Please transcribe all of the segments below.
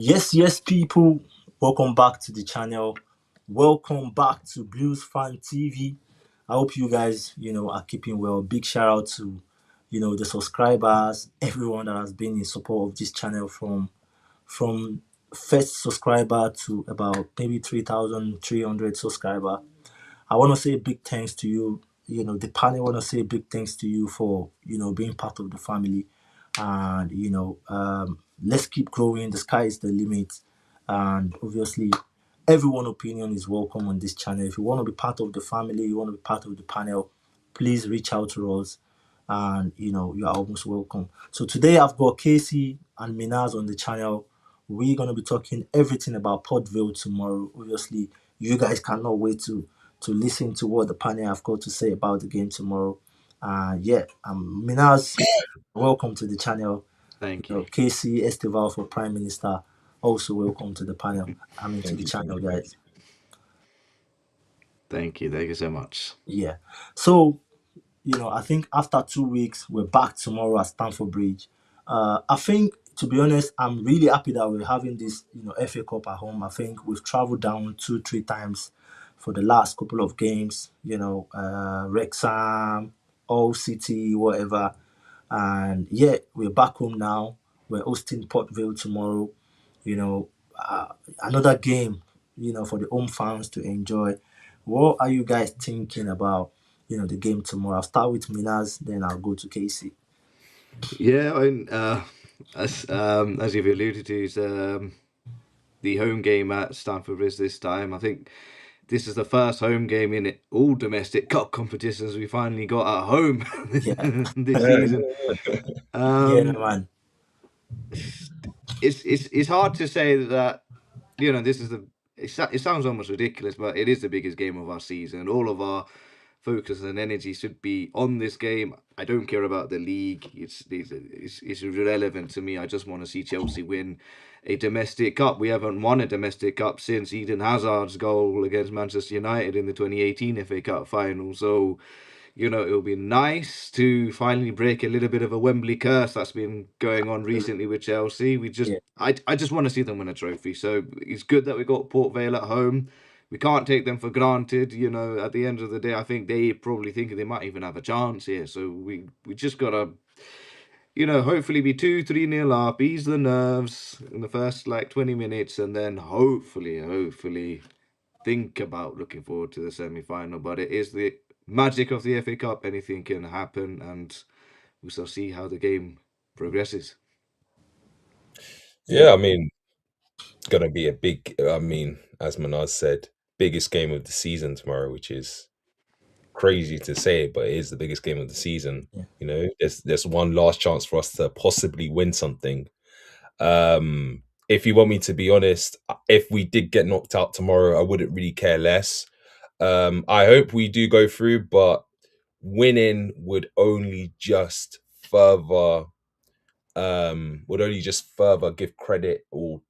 Yes, people. Welcome back to the channel. Welcome back to Bluesfantv. I hope you guys, are keeping well. Big shout out to, the subscribers, everyone that has been in support of this channel from first subscriber to about maybe 3,300 subscriber. I want to say a big thanks to you. The panel want to say a big thanks to you for being part of the family, and let's keep growing. The sky is the limit, and obviously, everyone' opinion is welcome on this channel. If you want to be part of the family, you want to be part of the panel, please reach out to us, and you are almost welcome. So today I've got Casey and Minaz on the channel. We're gonna be talking everything about Port Vale tomorrow. Obviously, you guys cannot wait to listen to what the panel have got to say about the game tomorrow. Yeah, Minaz, welcome to the channel. Thank you. Casey Estival for Prime Minister, also welcome to the panel. I mean, to Thank the you, channel, thank you. guys. Thank you. Thank you so much. Yeah. So, I think after 2 weeks, we're back tomorrow at Stamford Bridge. I think, to be honest, I'm really happy that we're having this, FA Cup at home. I think we've traveled down 2, 3 times for the last couple of games, Wrexham, All City, whatever. And yeah, we're back home now. We're hosting Port Vale tomorrow. You know, another game, for the home fans to enjoy. What are you guys thinking about, the game tomorrow? I'll start with Minas, then I'll go to Casey. Yeah, as you've alluded to, is the home game at Stamford Bridge this time. I think this is the first home game in all domestic cup competitions we finally got at home Yeah, this season. yeah, Um, man. it's hard to say that this is the. It sounds almost ridiculous, but it is the biggest game of our season. All of our focus and energy should be on this game. I don't care about the league. It's irrelevant to me. I just want to see Chelsea win a domestic cup. We haven't won a domestic cup since Eden Hazard's goal against Manchester United in the 2018 FA Cup final. So, it'll be nice to finally break a little bit of a Wembley curse that's been going on recently with Chelsea. Yeah, I just want to see them win a trophy. So it's good that we got Port Vale at home. We can't take them for granted. At the end of the day, I think they probably think they might even have a chance here. So we just gotta, hopefully be 2-3 nil up, ease the nerves in the first like 20 minutes, and then hopefully think about looking forward to the semi-final. But it is the magic of the FA Cup. Anything can happen, and we shall see how the game progresses. yeah, Yeah, I mean, it's gonna be a big. I mean, as Manaz said, biggest game of the season tomorrow, which is crazy to say, but it is the biggest game of the season. yeah, There's one last chance for us to possibly win something. If you want me to be honest, if we did get knocked out tomorrow, I wouldn't really care less. I hope we do go through, but winning would only just further give credit or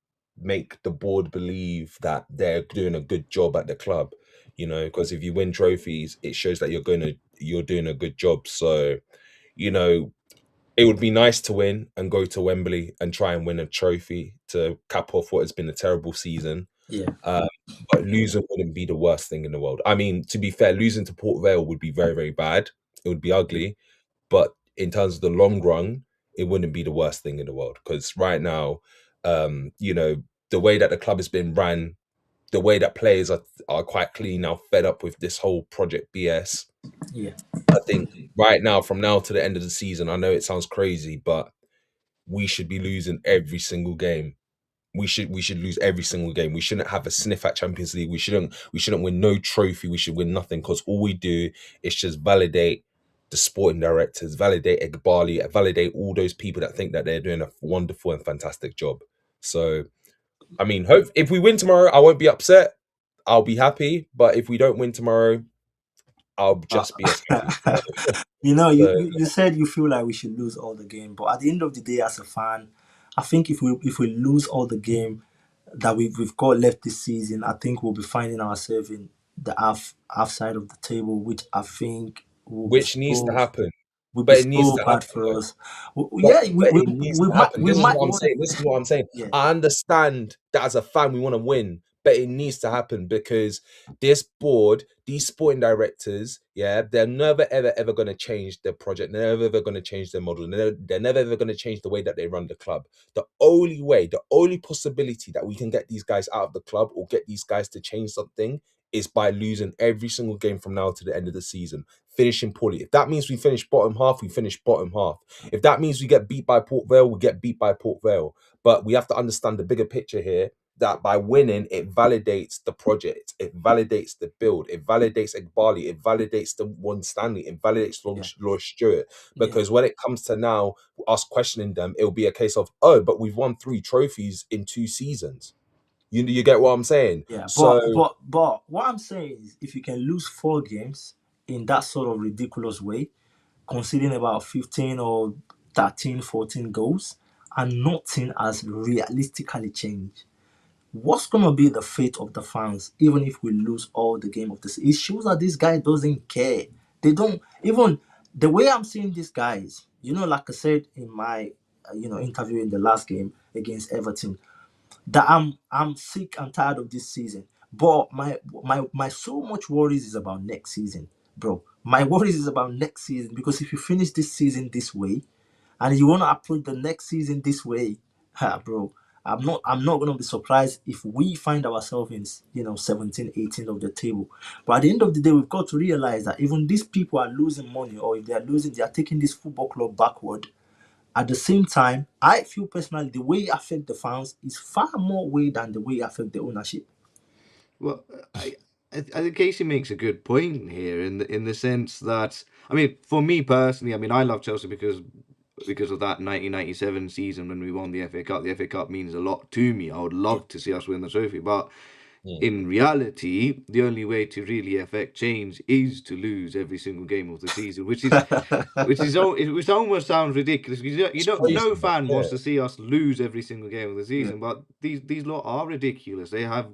make the board believe that they're doing a good job at the club. Because if you win trophies, it shows that you're doing a good job. So, you know, it would be nice to win and go to Wembley and try and win a trophy to cap off what has been a terrible season. yeah, Um, but losing wouldn't be the worst thing in the world. I mean, to be fair, losing to Port Vale would be very, very bad. It would be ugly. But in terms of the long run, it wouldn't be the worst thing in the world. Because right now, um, you know, the way that the club has been ran, the way that players are quite clearly now fed up with this whole Project BS. yeah, I think right now, from now to the end of the season, I know it sounds crazy, but we should be losing every single game. We should lose every single game. We shouldn't have a sniff at Champions League. We shouldn't win no trophy. We should win nothing because all we do is just validate the sporting directors, validate Egbali, validate all those people that think that they're doing a wonderful and fantastic job. So I mean, hope if we win tomorrow, I won't be upset. I'll be happy. But if we don't win tomorrow, I'll Uh, just be as happy. you, So you you said you feel like we should lose all the game, but at the end of the day, as a fan, I think if we lose all the game that we've got left this season, I think we'll be finding ourselves in the half side of the table, which I think will be which needs to so. happen. would be but it needs so to happen. bad for us. But, Yeah, but it needs to happen. we This is might what I'm want. saying. This is what I'm saying. Yeah, I understand that as a fan, we want to win, but it needs to happen because this board, these sporting directors, yeah, they're never, ever, ever going to change their project. They're never, ever going to change their model. They're never, ever going to change the way that they run the club. The only way, the only possibility that we can get these guys out of the club or get these guys to change something is by losing every single game from now to the end of the season, finishing poorly. If that means we finish bottom half, we finish bottom half. If that means we get beat by Port Vale, we get beat by Port Vale. But we have to understand the bigger picture here, that by winning, it validates the project, it validates the build, it validates Egbali, it validates the one Stanley, it validates Lord Stewart. yeah, Because when it comes to now us questioning them, it'll be a case of, oh, but we've won 3 trophies in 2 seasons. You get what I'm saying? yeah. So But what I'm saying is, if you can lose 4 games in that sort of ridiculous way, conceding about 15 or 13, 14 goals, and nothing has realistically changed, what's gonna be the fate of the fans even if we lose all the game of this? It shows that this guy doesn't care. They don't even the way I'm seeing these guys. Like I said in my interview in the last game against Everton, that I'm sick and tired of this season. But my so much worries is about next season, bro. My worries is about next season because if you finish this season this way, and you want to approach the next season this way, bro, I'm not gonna be surprised if we find ourselves in 17, 18 of the table. But at the end of the day, we've got to realize that even these people are losing money, or if they are losing, they are taking this football club backward. At the same time, I feel personally the way it affect the fans is far more way than the way it affect the ownership. Well, I think Casey makes a good point here in the sense that, I mean, for me personally, I mean, I love Chelsea because of that 1997 season when we won the FA Cup. The FA Cup means a lot to me. I would Yeah. love to see us win the trophy, but mm, in reality, the only way to really affect change is to lose every single game of the season, which almost sounds ridiculous because it's no crazy. fan Yeah. wants to see us lose every single game of the Yeah. season. But these lot are ridiculous. They have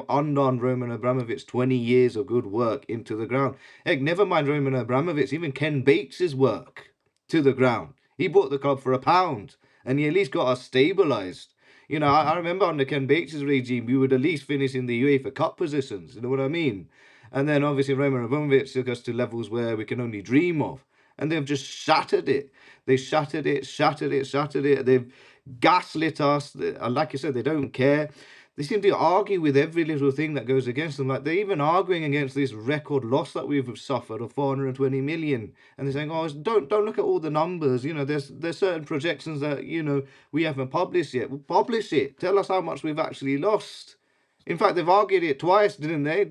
undone Roman Abramovich 20 years of good work into the ground. Heck, never mind Roman Abramovich, even Ken Bates's work to the ground. He bought the club for £1, and he at least got us stabilised. I remember under Ken Bates' regime, we would at least finish in the UEFA Cup positions. You know what I mean? And then obviously Roman Abramovich took us to levels where we can only dream of. And they've just shattered it. They shattered it, shattered it, shattered it. They've gaslit us. And like you said, they don't care. They seem to argue with every little thing that goes against them. Like they're even arguing against this record loss that we've suffered of 420 million. And they're saying, "Oh, don't look at all the numbers. There's certain projections that we haven't published yet. Well, publish it. Tell us how much we've actually lost." In fact, they've argued it twice, didn't they?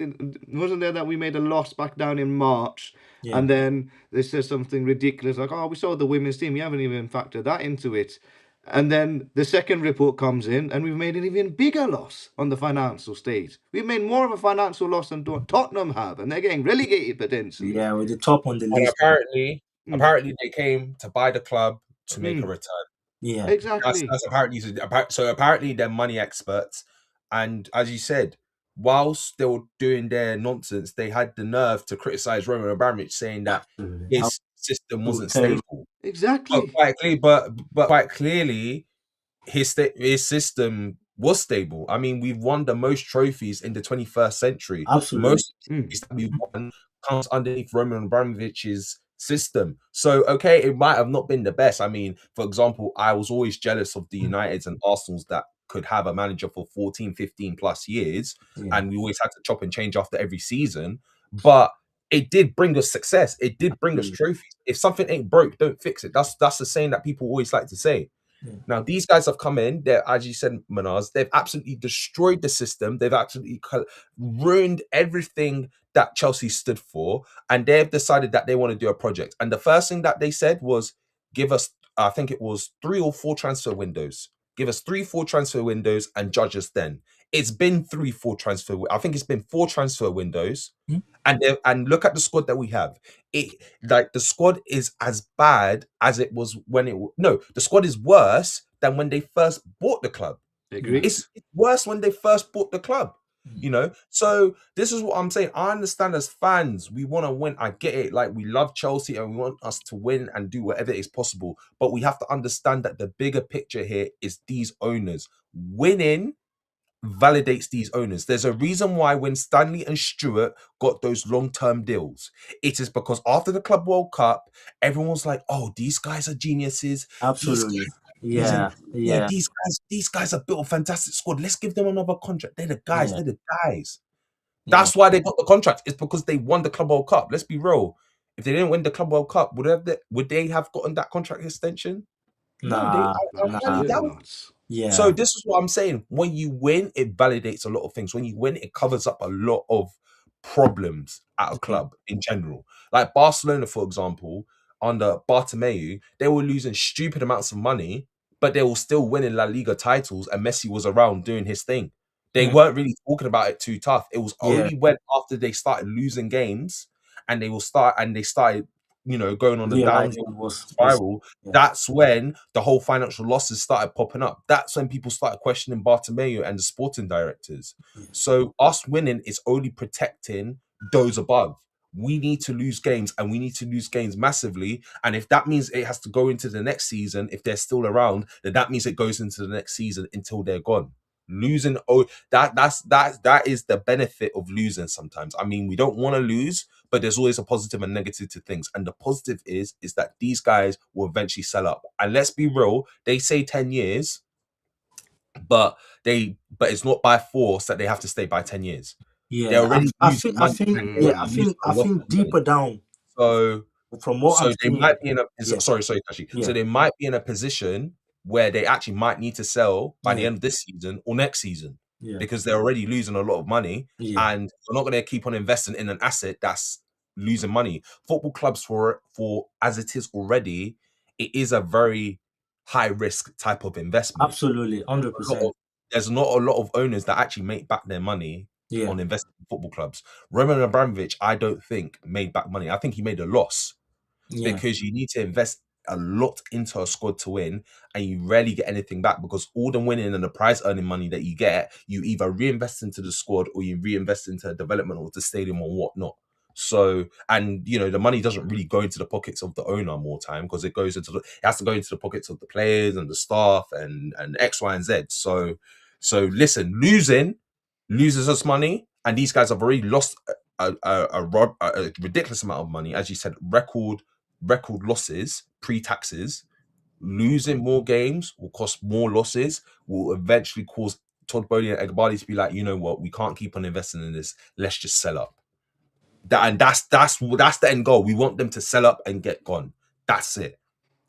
Wasn't there that we made a loss back down in March, Yeah. and then they said something ridiculous like, "Oh, we sold the women's team. We haven't even factored that into it." And then the second report comes in, and we've made an even bigger loss on the financial stage. We've made more of a financial loss than Tottenham have, and they're getting relegated potentially. Yeah, with the top on the And list. Mm. apparently they came to buy the club to make a Mm. return. Yeah. Exactly. That's apparently so. Apparently they're money experts, and as you said, whilst they were doing their nonsense, they had the nerve to criticize Roman Abramovich, saying that Absolutely. his system Absolutely wasn't terrible. stable. Exactly. But quite clearly, his system was stable. I mean, we've won the most trophies in the 21st century. Absolutely. Most Mm. trophies that we won comes underneath Roman Abramovich's system. So, okay, it might have not been the best. I mean, for example, I was always jealous of the Uniteds and Arsenals that could have a manager for 14, 15 plus years, Yeah. and we always had to chop and change after every season. But it did bring us success. It did bring us Absolutely. trophies. If something ain't broke, don't fix it. That's the saying that people always like to say. Yeah. Now, these guys have come in, they're, as you said, Manaz, they've absolutely destroyed the system. They've absolutely ruined everything that Chelsea stood for. And they've decided that they want to do a project. And the first thing that they said was, give us, I think it was 3 or 4 transfer windows. Give us 3, 4 transfer windows and judge us then. It's been 3, 4 transfer. I think it's been 4 transfer windows. Hmm? And look at the squad that we have. It like the squad is as bad as it was when no, the squad is worse than when they first bought the club. Agreed. It's worse when they first bought the club. You know, so this is what I'm saying. I understand as fans, we want to win. I get it. Like, we love Chelsea and we want us to win and do whatever is possible. But we have to understand that the bigger picture here is these owners. Winning validates these owners. There's a reason why when Stanley and Stewart got those long-term deals, it is because after the Club World Cup, everyone was like, "Oh, these guys are geniuses. These Absolutely. guys, reason, Yeah. yeah, Yeah. these guys have built a fantastic squad. Let's give them another contract. They're the guys. Yeah. They're the guys." Yeah. That's why they got the contract. It's because they won the Club World Cup. Let's be real. If they didn't win the Club World Cup, would they have gotten that contract extension? No, Nah. I highly Nah. doubt. Absolutely not. So Yeah. this is what I'm saying. When you win, it validates a lot of things. When you win, it covers up a lot of problems at a Yeah. club in general. Like Barcelona, for example, under Bartomeu, they were losing stupid amounts of money, but they were still winning La Liga titles, and Messi was around doing his thing. They Mm. weren't really talking about it too tough. It was Yeah. only when after they started losing games and they started, going on the Realizing downhill was spiral. yeah. That's when the whole financial losses started popping up. That's when people started questioning Bartomeu and the sporting directors. Yeah. So us winning is only protecting those above. We need to lose games, and we need to lose games massively. And if that means it has to go into the next season, if they're still around, then that means it goes into the next season until they're gone. Losing, that is the benefit of losing sometimes. I mean, we don't want to lose, but there's always a positive and negative to things. And the positive is that these guys will eventually sell up. And let's be real, they say 10 years, but it's not by force that they have to stay by 10 years. They're Yeah. already losing I money. think They're yeah, Mm. already losing a I lot think of money. deeper down So from what I'm so they seeing. might be in a Yeah. sorry, Tashi. So Yeah. they might be in a position where they actually might need to sell by the Yeah. end of this season or next season, Yeah. because they're already losing a lot of money, Yeah. and they're not going to keep on investing in an asset that's losing money. Football clubs, for as it is already, it is a very high risk type of investment. Absolutely. A lot 100%. of There's not a lot of owners that actually make back their money Yeah. on investing in football clubs. Roman Abramovich, I don't think made back money. I think he made a loss, Yeah. because you need to invest a lot into a squad to win, and you rarely get anything back, because all the winning and the prize earning money that you get, you either reinvest into the squad or you reinvest into development of the stadium or whatnot. So, and the money doesn't really go into the pockets of the owner more time, because it has to go into the pockets of the players and the staff and X, Y, and Z. So listen, loses us money, and these guys have already lost a ridiculous amount of money, as you said, record losses pre-taxes. Losing more games will cost more losses, will eventually cause Todd Bowley and Egbali to be like, you know what, we can't keep on investing in this. Let's just sell up. That's the end goal. We want them to sell up and get gone. That's it.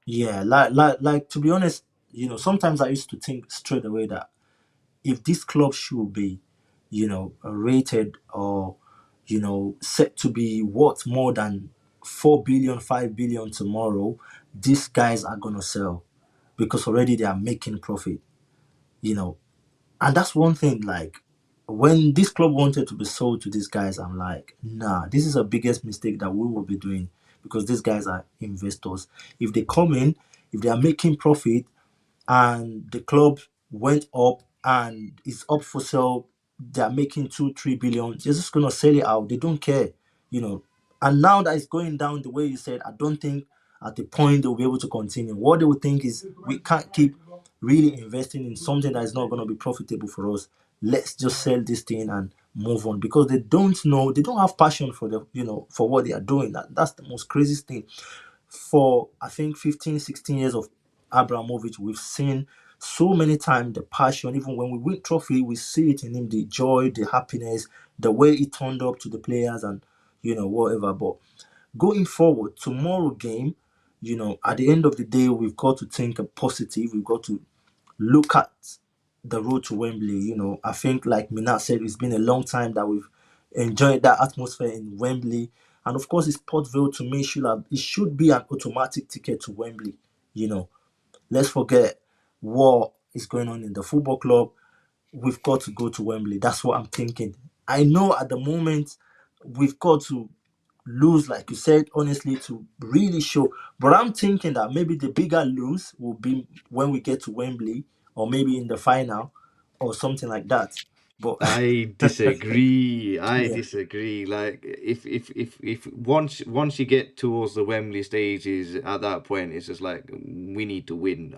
Yeah. Like to be honest, sometimes I used to think straight away that if this club should be, rated or, set to be worth more than 4 billion, 5 billion tomorrow, these guys are gonna sell because already they are making profit, you know. And that's one thing, like when this club wanted to be sold to these guys, I'm like, nah, this is the biggest mistake that we will be doing because these guys are investors. If they come in, if they are making profit, and the club went up and is up for sale, they're making 2 3 billion, they're just gonna sell it out. They don't care, you know. And now that it's going down the way you said, I don't think at the point they'll be able to continue. What they would think is we can't keep really investing in something that is not gonna be profitable for us. Let's just sell this thing and move on because they don't know, they don't have passion for the for what they are doing. That's the most craziest thing. For I think 15, 16 years of Abramovich, we've seen so many times the passion. Even when we win trophy, we see it in him, the joy, the happiness, the way he turned up to the players and whatever. But going forward, tomorrow game, at the end of the day, we've got to think a positive. We've got to look at the road to Wembley. I think, like Minat said, it's been a long time that we've enjoyed that atmosphere in Wembley. And of course, it's Port Vale to me it should be an automatic ticket to Wembley. You know, let's forget what is going on in the football club. We've got to go to Wembley. That's what I'm thinking. I know at the moment we've got to lose, like you said, honestly, to really show. But I'm thinking that maybe the bigger lose will be when we get to Wembley or maybe in the final or something like that. But I disagree. I yeah, disagree. Like if once you get towards the Wembley stages, at that point it's just like we need to win.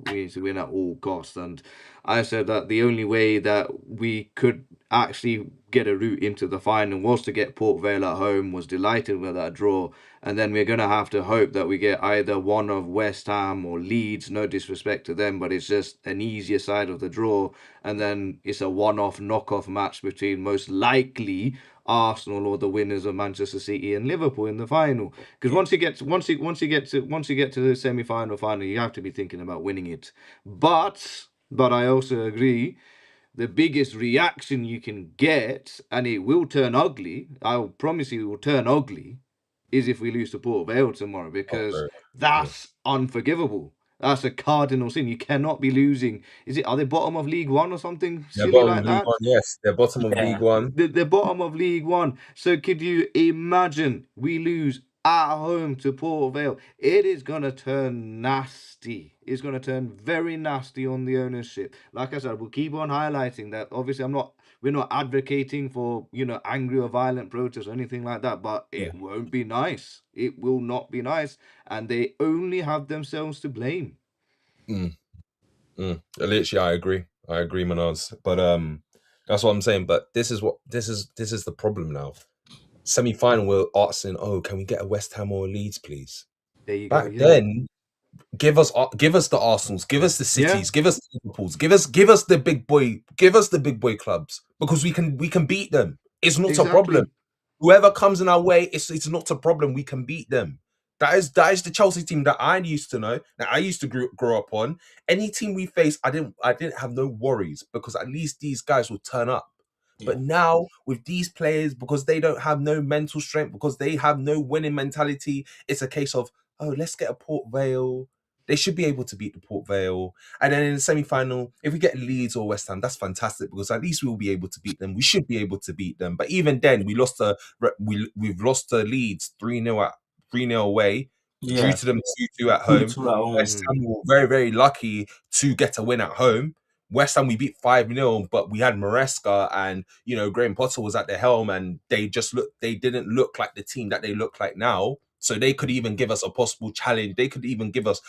We need to win at all costs. And I said that the only way that we could actually get a route into the final was to get Port Vale at home. Was delighted with that draw, and then we're gonna have to hope that we get either one of West Ham or Leeds. No disrespect to them, but it's just an easier side of the draw, and then it's a one-off knockoff match between most likely Arsenal or the winners of Manchester City and Liverpool in the final. Because yeah, once you get to the semi-final, you have to be thinking about winning it. But I also agree, the biggest reaction you can get, and it will turn ugly. I'll promise you, it will turn ugly, is if we lose to Port Vale tomorrow, Oh, because very much. that's unforgivable. That's a cardinal sin. You cannot be losing. Are they bottom of League One or something They're silly bottom like of League that? One, yes. They're bottom of League yeah, One. The bottom of League One. So could you imagine we lose at home to Port Vale? It is gonna turn nasty. It's gonna turn very nasty on the ownership. Like I said, we'll keep on highlighting that. Obviously, we're not advocating for angry or violent protests or anything like that, but yeah. it won't be nice. It will not be nice, and they only have themselves to blame. Mm, Literally, I agree. I agree, Manaz. But that's what I'm saying. But this is the problem now. Semi-final, we're asking, oh, can we get a West Ham or a Leeds, please? There you go. Back Yeah. then, give us the Arsenals, give us the Yeah. Cities, give us the Liverpools, give us the big boy clubs, because we can beat them. It's not a problem. Exactly. Whoever comes in our way, it's not a problem. We can beat them. That is the Chelsea team that I used to know, that I used to grow up on. Any team we face, I didn't have no worries, because at least these guys will turn up. Yeah. But now with these players, because they don't have no mental strength, because they have no winning mentality, it's a case of, oh, let's get a Port Vale. They should be able to beat the Port Vale. And then in the semi-final, if we get Leeds or West Ham, that's fantastic, because at least we'll be able to beat them. We should be able to beat them. But even then, we've lost to Leeds 3-0 away, drew Yeah, to them 2-2 at two home. two at home. West Mhm. Ham were very, very lucky to get a win at home. West Ham we beat 5-0, but we had Maresca and Graham Potter was at the helm, and they didn't look like the team that they look like now. So they could even give us a possible challenge. They could even give us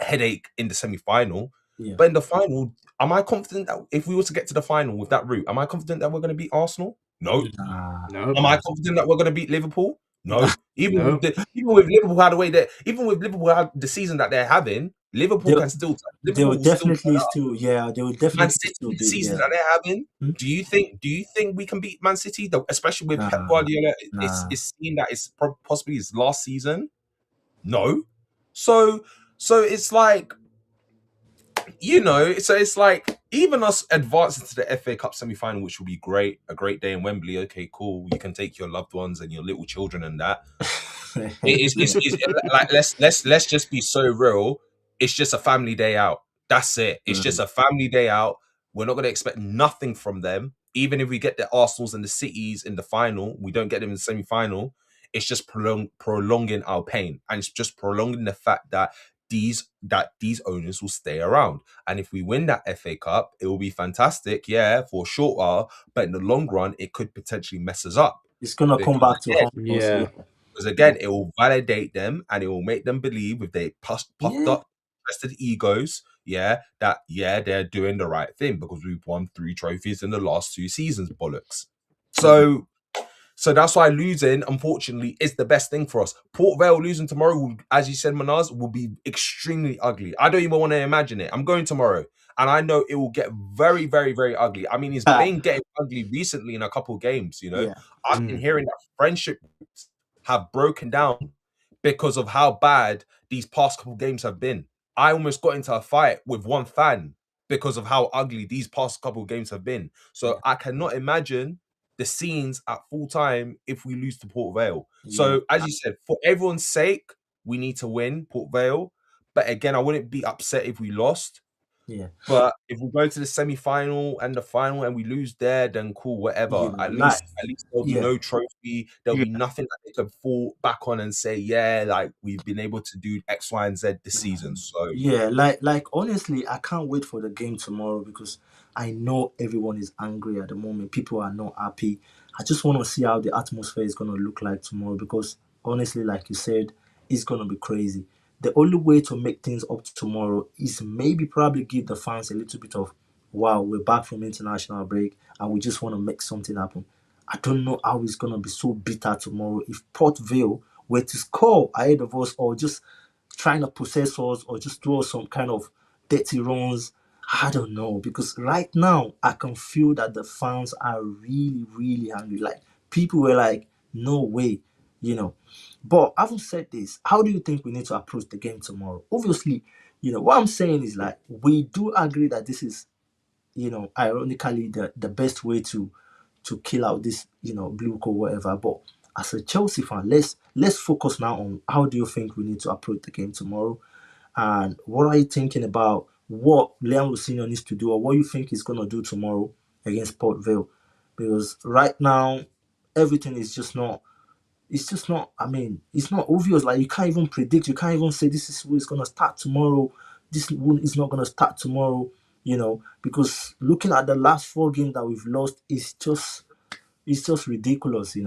a headache in the semi-final. Yeah, But in the final, am I confident that if we were to get to the final with that route, am I confident that we're going to beat Arsenal? No. nah, Nope. Am I nah, confident that we're going to beat Liverpool? nah. No. Nope. Even with Liverpool had the way that even with Liverpool had the season that they're having, They they Liverpool will will still turn definitely up. still, yeah, they will Man definitely City, still the be, season yeah. that they're having. Hmm? Do you think we can beat Man City? Though, especially with Pep Nah, Guardiola, it's nah. it's seen that it's possibly his last season. No. So it's like, so it's like, even us advancing to the FA Cup semi-final, which will be great, a great day in Wembley. Okay, cool. You can take your loved ones and your little children and that. It's like, let's just be so real. It's just a family day out. That's it. It's just Mm, a family day out. We're not going to expect nothing from them. Even if we get the Arsenals and the Cities in the final, we don't get them in the semi-final. It's just prolonging our pain, and it's just prolonging the fact that these owners will stay around. And if we win that FA Cup, it will be fantastic, yeah, for a short while. But in the long run, it could potentially mess us up, it's gonna come because back to haunt us, Yeah. yeah. again, it will validate them and it will make them believe, with their puffed Yeah. up, rested egos, yeah, that they're doing the right thing because we've won 3 trophies in the last 2 seasons, bollocks. So that's why losing, unfortunately, is the best thing for us. Port Vale losing tomorrow, as you said, Manaz, will be extremely ugly. I don't even want to imagine it. I'm going tomorrow, and I know it will get very, very, very ugly. I mean, it's been getting ugly recently in a couple of games. Yeah. I've been Mm. hearing that friendship have broken down because of how bad these past couple games have been. I almost got into a fight with one fan because of how ugly these past couple games have been. So Yeah. I cannot imagine the scenes at full time if we lose to Port Vale. Yeah. So as you said, for everyone's sake, we need to win Port Vale. But again, I wouldn't be upset if we lost. Yeah. But if we go to the semi-final and the final and we lose there, then cool, whatever. Yeah. At Like, least there'll be yeah. no trophy. There'll Yeah. be nothing that they can fall back on and say, yeah, like we've been able to do X, Y, and Z this season. So Yeah, like honestly, I can't wait for the game tomorrow because I know everyone is angry at the moment. People are not happy. I just want to see how the atmosphere is going to look like tomorrow because honestly, like you said, it's going to be crazy. The only way to make things up tomorrow is maybe probably give the fans a little bit of, wow, we're back from international break and we just want to make something happen. I don't know how it's going to be so bitter tomorrow if Port Vale were to score ahead of us or just trying to possess us or just throw some kind of dirty runs. I don't know because right now I can feel that the fans are really, really angry. Like people were like, "No way," you know. But having said this, how do you think we need to approach the game tomorrow? Obviously, what I'm saying is like we do agree that this is, ironically the best way to kill out this, blue coat whatever. But as a Chelsea fan, let's focus now on how do you think we need to approach the game tomorrow, and what are you thinking about what Liam Lucinho needs to do or what you think he's gonna do tomorrow against Port Vale? Because right now everything is just not. It's just not. I mean, it's not obvious. Like you can't even predict. You can't even say this is who is gonna start tomorrow. This one is not gonna start tomorrow. Because looking at the last four games that we've lost, it's just ridiculous.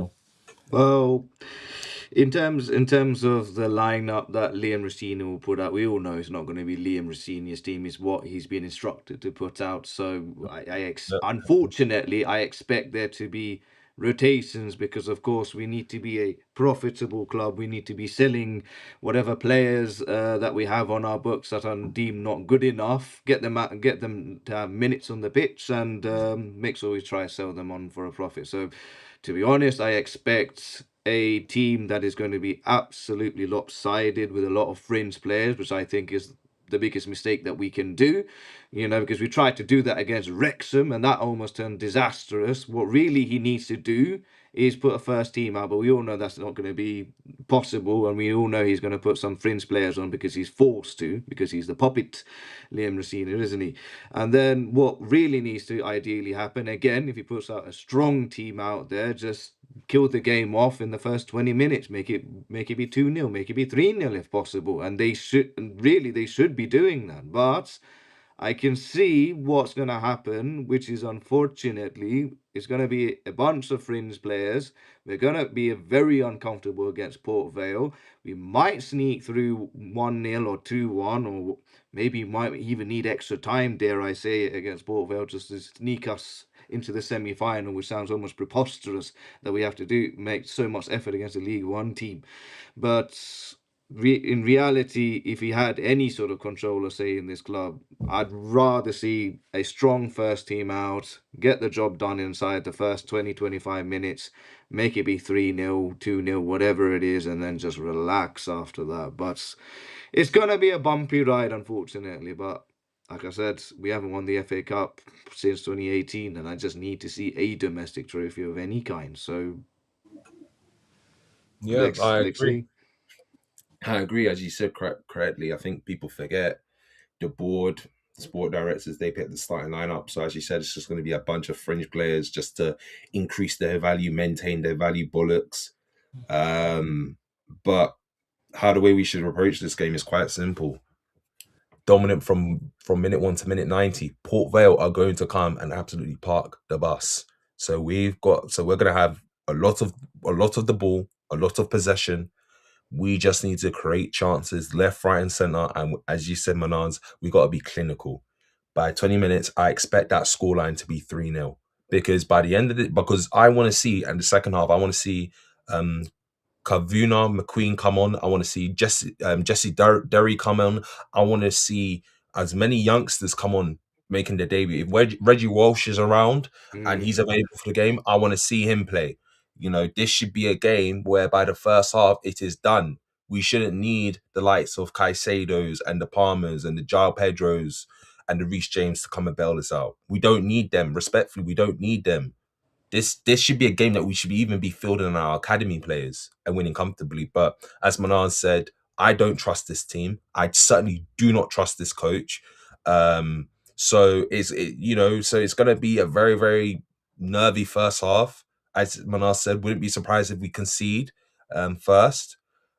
Well, in terms of the lineup that Liam Rosini will put out, we all know it's not going to be Liam Rosini's team. Is what he's been instructed to put out. So Yeah. unfortunately, I expect there to be rotations because, of course, we need to be a profitable club. We need to be selling whatever players that we have on our books that are deemed not good enough. Get them out and get them to have minutes on the pitch, and make sure we try to sell them on for a profit. So to be honest, I expect a team that is going to be absolutely lopsided with a lot of fringe players, which I think is the biggest mistake that we can do, because we tried to do that against Wrexham and that almost turned disastrous. What really he needs to do is put a first team out, but we all know that's not going to be possible, and we all know he's going to put some fringe players on because he's forced to, because he's the puppet, Liam Rosina, isn't he? And then what really needs to ideally happen, again, if he puts out a strong team out there, just kill the game off in the first 20 minutes, make it be 2-0, make it be 3-0 if possible, and they should be doing that. But I can see what's going to happen, which is unfortunately, it's going to be a bunch of fringe players. We're going to be very uncomfortable against Port Vale. We might sneak through 1-0 or 2-1, or maybe might even need extra time, dare I say it, against Port Vale just to sneak us into the semi-final, which sounds almost preposterous that we have to make so much effort against a League One team. But in reality, if he had any sort of control or say in this club, I'd rather see a strong first team out, get the job done inside the first 20-25 minutes, make it be 3-0, 2-0, whatever it is, and then just relax after that. But it's going to be a bumpy ride, unfortunately. But like I said, we haven't won the FA Cup since 2018, and I just need to see a domestic trophy of any kind. So Yeah, let's I let's agree. see. I agree. As you said correctly, I think people forget the board, the sport directors, they pick the starting lineup. So as you said, it's just going to be a bunch of fringe players just to increase their value, maintain their value, bullocks. But how the way we should approach this game is quite simple. Dominant from minute 1 to minute 90. Port Vale are going to come and absolutely park the bus. So we're going to have a lot of the ball, a lot of possession. We just need to create chances left, right, and center. And as you said, Manans, we got to be clinical. By 20 minutes, I expect that scoreline to be 3-0. Because by the end of it, because I want to see, in the second half, I want to see um, Kavuna McQueen come on. I want to see Jesse Derry come on. I want to see as many youngsters come on making their debut. If Reggie Walsh is around and Mm. he's available for the game, I want to see him play. This should be a game where by the first half it is done. We shouldn't need the likes of Caicedos and the Palmers and the Gile Pedros and the Reece James to come and bail us out. We don't need them. Respectfully, we don't need them. This should be a game that we should even be fielding our academy players and winning comfortably. But as Manan said, I don't trust this team. I certainly do not trust this coach. So it's going to be a very, very nervy first half. As Manan said, wouldn't be surprised if we concede first.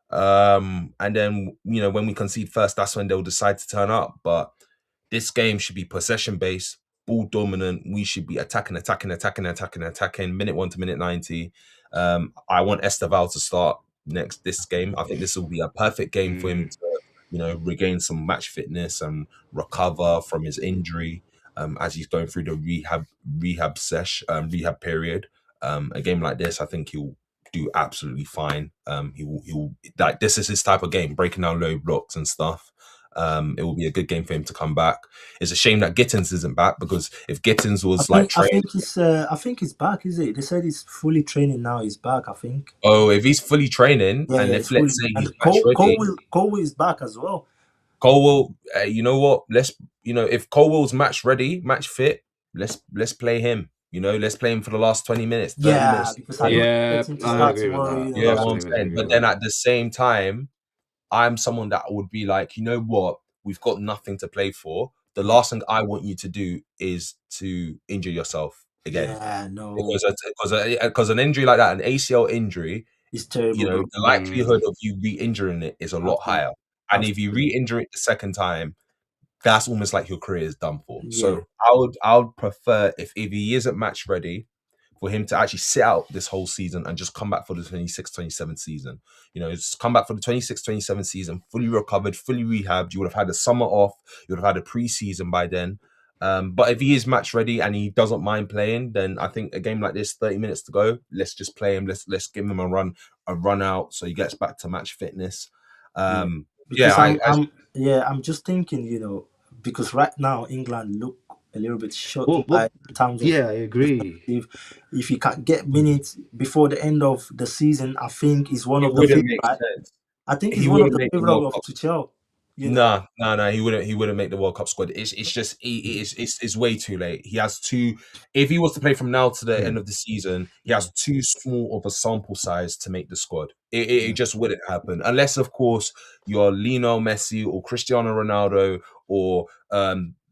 And then when we concede first, that's when they'll decide to turn up. But this game should be possession based, ball dominant. We should be attacking. Minute 1 to minute 90. I want Esteval to start this game. I think this will be a perfect game for him Mm. to, regain some match fitness and recover from his injury. As he's going through the rehab period. A game like this, I think he'll do absolutely fine. He will like, this is his type of game, breaking down low blocks and stuff. It will be a good game for him to come back. It's a shame that Gittins isn't back, because if Gittins I was like think I trained, think he's back, is it? They said he's fully training now. He's back, I think. oh, if he's fully training, Yeah, and yeah, if he's fully. let's say And he's match ready, Cole is back as well. Colwell, you know what? If Colwell's match ready, match fit, let's play him. Let's play him for the last 20 minutes, 30 minutes Yeah, of because I the game. don't Yeah, expect him to I start agree with tomorrow. that. Yeah, Like, what I'm Personally, I saying. agree But with then that. at the same time, I'm someone that would be like, you know what? We've got nothing to play for. The yeah, last thing I want you to do is to injure yourself again, yeah, no, because an injury like that, an ACL injury, it's terrible, bro. the likelihood Mm. of you re-injuring it is a lot Absolutely, higher. And if you absolutely. re-injure it the second time, that's almost like your career is done for. Yeah, So I would prefer, if he isn't match ready, for him to actually sit out this whole season and just come back for the 26-27 season. Just come back for the 26-27 season, fully recovered, fully rehabbed. You would have had the summer off. You would have had a preseason by then. But if he is match ready and he doesn't mind playing, then I think a game like this, 30 minutes to go, let's just play him. Let's give him a run out, so he gets back to match fitness. yeah. Yeah, Because I'm just thinking, because right now England look a little bit short What? in terms of Yeah, I agree. if he can't get minutes before the end of the season, I think is one it of the wouldn't make favorite. sense. I think He he's one of wouldn't the make the favorite World of Cup. Tuchel. No, no, no. He wouldn't make the World Cup squad. It's just it's way too late. He has too. If he was to play from now to the end Mm. of the season, he has too small of a sample size to make the squad. It just wouldn't happen unless, of course, you're Lionel Messi or Cristiano Ronaldo or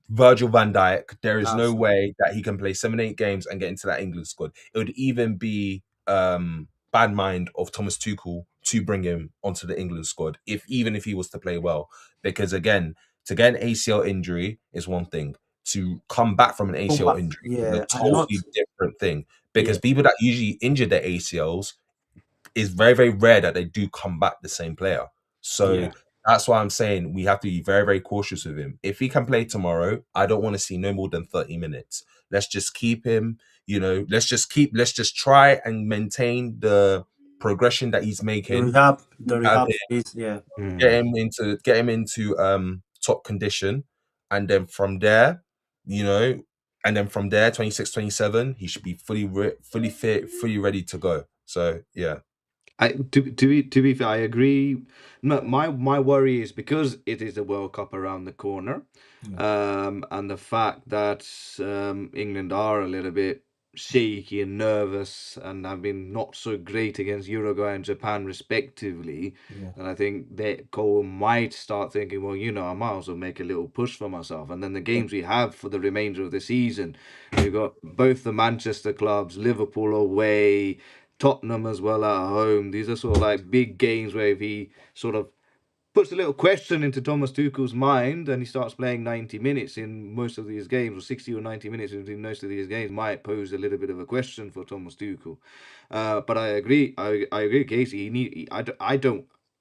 Virgil van Dijk. There is no Absolutely. way that he can play 7-8 games and get into that England squad. It would even be bad mind of Thomas Tuchel to bring him onto the England squad, even if he was to play well, because again, to get an ACL injury is one thing. To come back from an ACL Combat, injury is a yeah, and not totally different thing. yeah, Because people that usually injure their ACLs, is very, very rare that they do come back the same player. So yeah. that's why I'm saying we have to be very, very cautious with him. If he can play tomorrow, I don't want to see no more than 30 minutes. Let's just keep him, let's just try and maintain the progression that he's making. The Have rehab phase, yeah. get Mm. him into top condition, and then from there, you know, 26, 27, he should be fully fit, fully ready to go. So yeah. To be fair, I agree. My worry is because it is the World Cup around the corner, Yeah. and the fact that England are a little bit shaky and nervous and have been not so great against Uruguay and Japan respectively. Yeah. And I think that Cole might start thinking, well, I might as well make a little push for myself. And then the Yeah. games we have for the remainder of the season, we've got both the Manchester clubs, Liverpool away, Tottenham as well at home. These are sort of like big games where if he sort of puts a little question into Thomas Tuchel's mind and he starts playing 90 minutes in most of these games, or 60 or 90 minutes in most of these games, might pose a little bit of a question for Thomas Tuchel. But I agree. I agree, Casey. I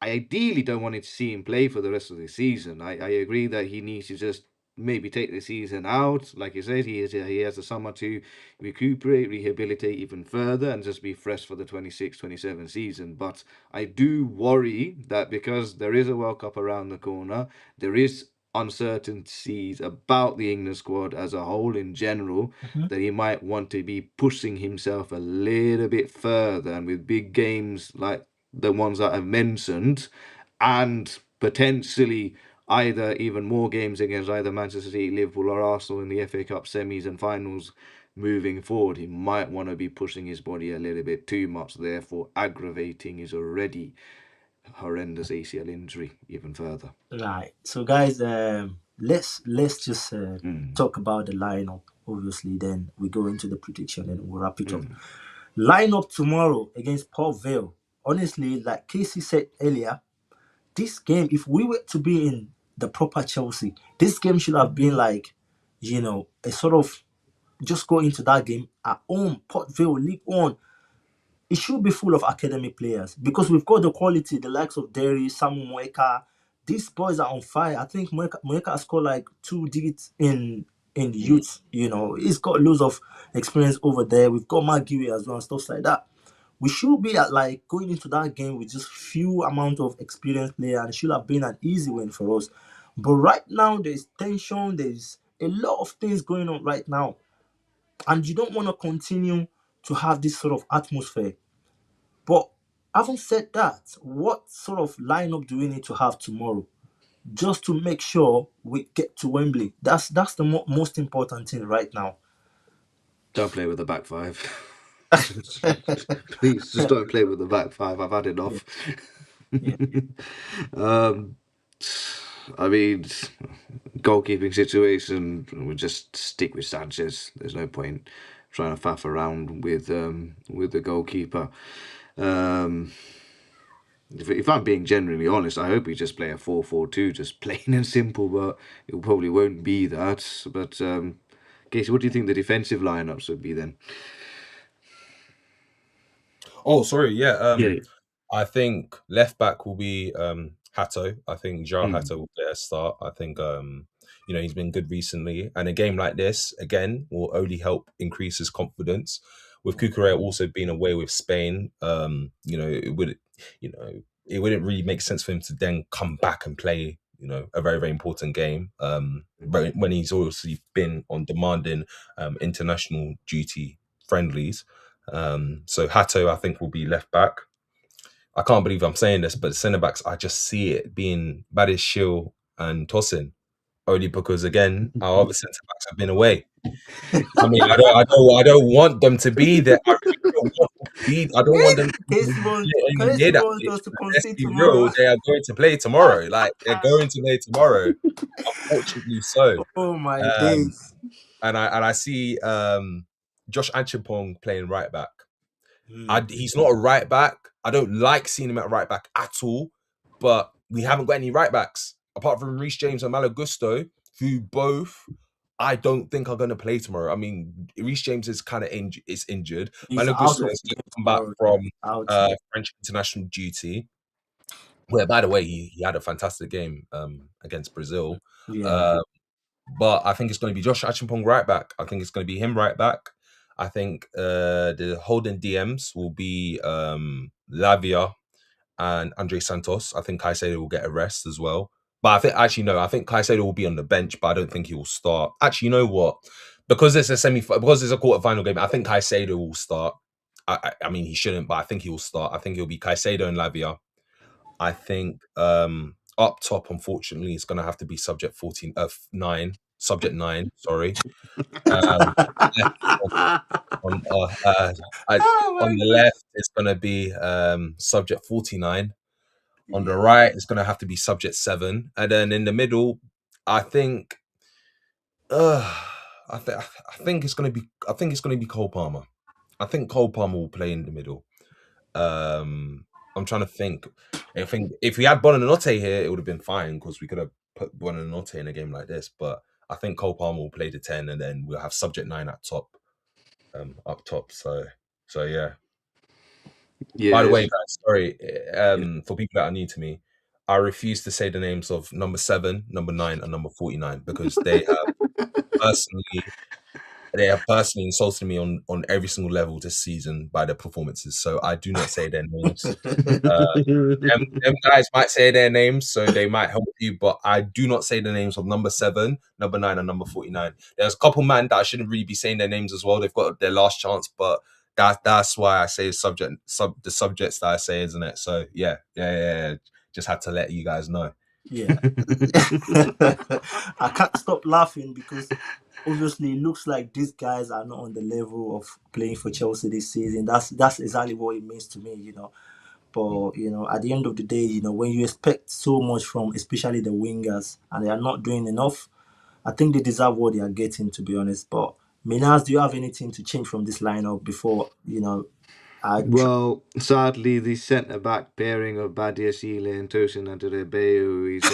ideally don't want to see him play for the rest of the season. I agree that he needs to just maybe take the season out. Like you said, he has the summer to recuperate, rehabilitate even further, and just be fresh for the 26-27 season. But I do worry that because there is a World Cup around the corner, there is uncertainties about the England squad as a whole in general, Mhm. that he might want to be pushing himself a little bit further. And with big games like the ones that I've mentioned, and potentially either even more games against either Manchester City, Liverpool, or Arsenal in the FA Cup semis and finals moving forward, he might want to be pushing his body a little bit too much, therefore aggravating his already horrendous ACL injury even further. Right. So, guys, let's just Mm, talk about the lineup. Obviously, then we go into the prediction and we'll wrap it up. mm, Lineup tomorrow against Port Vale. Honestly, like Casey said earlier, this game, if we were to be in the proper Chelsea, this game should have been like, a sort of just go into that game at home, Port Vale, League One. It should be full of academy players because we've got the quality, the likes of Derry, Samu Moeka. These boys are on fire. I think Moeka has scored like 2 digits in youth. You know, he's got loads of experience over there. We've got Magui as well and stuff like that. We should be at like going into that game with just few amount of experienced player, and it should have been an easy win for us. But right now there's tension, there's a lot of things going on right now, and you don't want to continue to have this sort of atmosphere. But having said that, what sort of lineup do we need to have tomorrow just to make sure we get to Wembley? That's the most important thing right now. Don't play with the back five. Please, just don't play with the back five. I've had Yeah, enough. yeah, um, I mean, goalkeeping situation, we just stick with Sanchez. There's no point trying to faff around with the goalkeeper. Um, if I'm being genuinely honest, I hope we just play a 4-4-2, just plain and simple. But it probably won't be that. But Casey, what do you think the defensive lineups would be then? Oh, sorry. Yeah. Yeah. I think left back will be Hato. I think João Mm. Hato will get a start. I think he's been good recently, and a game like this again will only help increase his confidence. With Cucurella also being away with Spain, it wouldn't really make sense for him to then come back and play a very very important game. But when he's obviously been on demanding international duty friendlies. So Hato, I think, will be left back. I can't believe I'm saying this, but centre backs, I just see it being Badis, Shill, and Tosin. Only because again, our other centre backs have been away. I mean, I don't want them to be there. I really don't want them to be. I don't want them to Casey be wants anywhere Casey near that wants pitch. us to But let's concede be real, tomorrow. they are going to play tomorrow. Like they're going to play tomorrow. Unfortunately, so. Oh my Um, days. and I see Josh Anchipong playing right back. Hmm. He's not a right back. I don't like seeing him at right back at all. But we haven't got any right backs apart from Reece James and Malagusto, who both I don't think are going to play tomorrow. I mean, Reece James is kind of injured. He's Malagusto out of has the just game come back tomorrow. from Out. French international duty. Where, by the way, he had a fantastic game against Brazil. Yeah. Uh, but I think it's going to be Josh Achimpong right back. I think it's going to be him right back. I think the holding DMs will be Lavia and Andre Santos. I think Caicedo will get a rest as well. But I think actually no, I think Caicedo will be on the bench, but I don't think he will start. Actually, you know what? Because because it's a quarterfinal game, I think Caicedo will start. I mean he shouldn't, but I think he will start. I think it'll be Caicedo and Lavia. I think up top, unfortunately, it's gonna have to be subject 14 9, subject 9, sorry. Um left on I, Oh on my the god. left it's gonna be subject 49. On the Yeah. right, it's gonna have to be subject 7. And then in the middle, I think uh I think it's gonna be Cole Palmer. I think Cole Palmer will play in the middle. Um, I'm trying to think. I think if we had Bonanotte here, it would have been fine because we could have put Bonanotte in a game like this. But I think Cole Palmer will play the 10, and then we'll have subject 9 at top, up top. So yeah. By the Yeah, way, guys, sorry. yeah. For people that are new to me, I refuse to say the names of number 7, number 9, and number 49 because personally they have personally insulted me on every single level this season by their performances. So I do not say their names. Uh, them guys might say their names, so they might help you, but I do not say the names of number 7, number 9, and number 49. There's a couple man that I shouldn't really be saying their names as well. They've got their last chance, but that's why I say the subjects that I say, isn't it? So yeah. Just had to let you guys know. Yeah. I can't stop laughing because obviously it looks like these guys are not on the level of playing for Chelsea this season. That's exactly what it means to me. But at the end of the day, when you expect so much from especially the wingers and they are not doing enough, I think they deserve what they are getting, to be honest. But Minas, do you have anything to change from this lineup before Well, sadly, the centre-back pairing of Badiashile and Tosin Adebayo is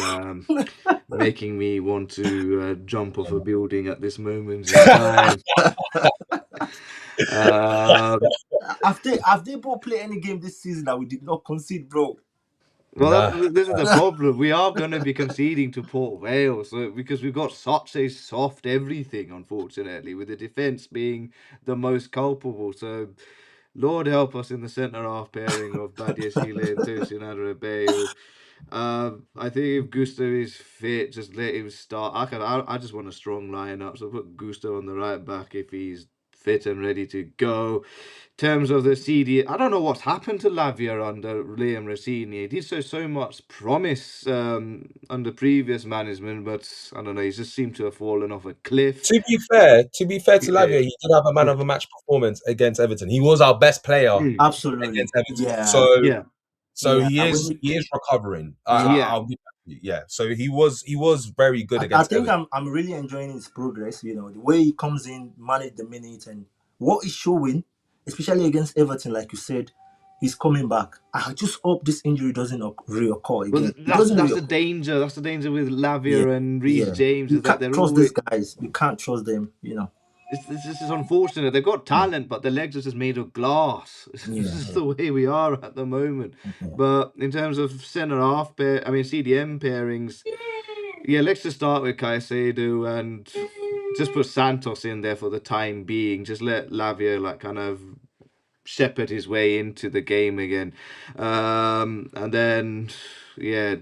making me want to jump off a building at this moment in time. Have they both played any game this season that we did not concede, bro? Well, Nah. this is the problem. We are going to be conceding to Port Vale, so because we've got such a soft everything, unfortunately, with the defence being the most culpable. So, Lord help us in the centre half pairing of Badiashile and Tosin Adebayo. I think if Gusto is fit, just let him start. I just want a strong lineup, so put Gusto on the right back if he's fit and ready to go. In terms of the CD, I don't know what's happened to Lavia under Liam Rossini. He did so much promise under previous management, but I don't know. He just seemed to have fallen off a cliff. To be fair to Yeah. Lavia, he did have a man of the match performance against Everton. He was our best player Absolutely. against Everton. Yeah. Yeah. So Yeah. he When is recovering. Yeah. I'll give that to you. Yeah. So he was very good I against think Everton. I'm really enjoying his progress. You know, the way he comes in, manage the minutes, and what he's showing, especially against Everton, like you said, he's coming back. I just hope this injury doesn't reoccur Well, again. It that's doesn't that's the reoccur. danger. That's the danger with Yeah, Lavia and Reece yeah. James You is that can't they're trust these always. guys. You can't trust them. You know. This is unfortunate. They've got talent, but their legs are just made of glass. This Yeah, is the way we are at the moment. yeah, But in terms of centre half pair, I mean CDM pairings. Yeah, let's just start with Caicedo and just put Santos in there for the time being. Just let Lavia like kind of shepherd his way into the game again. And then yeah,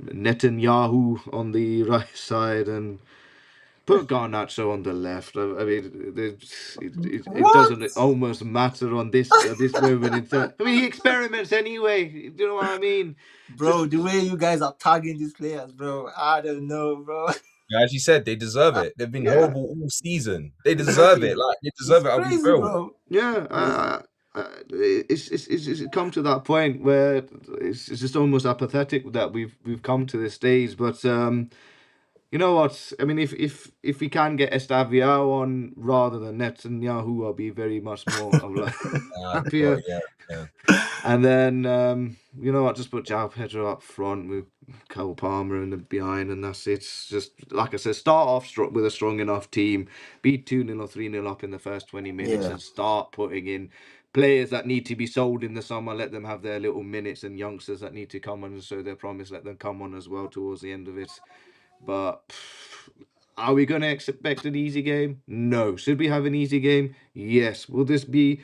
Netanyahu on the right side and put Garnacho on the left. I mean, it What, doesn't almost matter on this at this moment in time. I mean, he experiments anyway. Do you know what I mean? bro? Just The way you guys are tagging these players, bro. I don't know, bro. As you said, they deserve it. They've been yeah, horrible all season. They deserve it. Exactly. Like they It's deserve it. I'll be crazy, real. bro. yeah. Crazy. It's come to that point where it's just almost apathetic that we've come to this stage. But you know what? I mean, if we can get Estaviao on rather than Netanyahu, I'll be very much more of like God, happier. yeah. And then you know what? Just put João Pedro up front with Cole Palmer in the behind, and that's it. Just like I said, start off with a strong enough team, be 2-0 or 3-0 up in the first 20 minutes, Yeah. and start putting in players that need to be sold in the summer. Let them have their little minutes, and youngsters that need to come on and show their promise. Let them come on as well towards the end of it. But are we going to expect an easy game? No. Should we have an easy game? Yes. Will this be